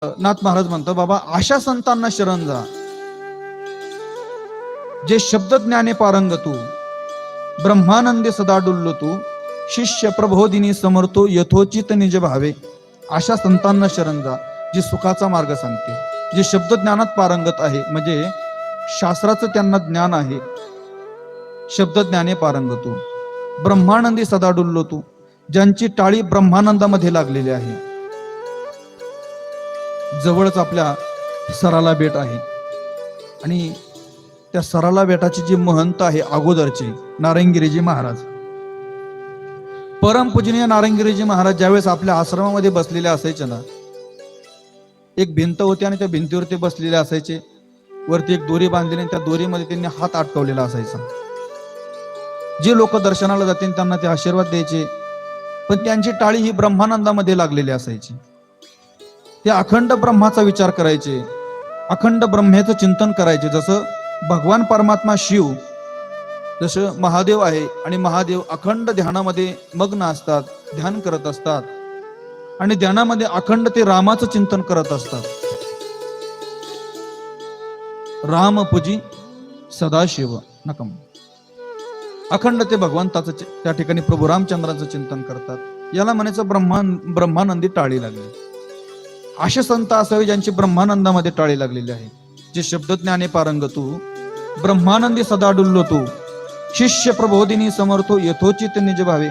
नाथ महाराज म्हणतो, बाबा अशा संतांना शरण जा जे शब्द ज्ञाने पारंगतू, ब्रह्मानंदे सदा डुल्लो तू, शिष्य प्रबोधिनी समर्थो यथोचित निज भावे. अशा संतांना शरण जा जे सुखाचा मार्ग सांगते, जे शब्द ज्ञानात पारंगत आहे, म्हणजे शास्त्राचं त्यांना ज्ञान आहे. शब्द ज्ञाने पारंगतू, ब्रह्मानंदी सदा डुल्लो तू, ज्यांची टाळी ब्रह्मानंदामध्ये लागलेली आहे. जवळच आपल्या सराला बेट आहे आणि त्या सराला बेटाचे जे महंत आहे अगोदरचे नारायणगिरीजी महाराज, परमपूजनीय नारायणगिरीजी महाराज ज्यावेळेस आपल्या आश्रमामध्ये बसलेले असायचे ना, एक भिंत होती आणि त्या भिंतीवर ते बसलेले असायचे. वरती एक दोरी बांधलेली, त्या दोरीमध्ये त्यांनी हात अटकवलेला असायचा. जे लोक दर्शनाला जातील त्यांना ते आशीर्वाद द्यायचे, पण त्यांची टाळी ही ब्रह्मानंदामध्ये लागलेली असायची. ते अखंड ब्रह्माचा विचार करायचे, अखंड ब्रह्मेचं चिंतन करायचे. जसं भगवान परमात्मा शिव, जसं महादेव आहे आणि महादेव अखंड ध्यानामध्ये मग्न असतात, ध्यान करत असतात आणि ध्यानामध्ये अखंड ते रामाचं चिंतन करत असतात. राम पूजी सदाशिव नकम, अखंड ते भगवंताचं त्या ठिकाणी प्रभू रामचंद्राचं चिंतन करतात. याला म्हणायचं ब्रह्मानंदी टाळी लागली. असे संत असावे ज्यांची ब्रह्मानंदामध्ये टाळी लागलेली आहे, जे शब्द ज्ञाने पारंगतू, ब्रह्मानंदी सदा डुल्लो तू, शिष्य प्रबोधिनी समर्थो यथोचित निज भावे.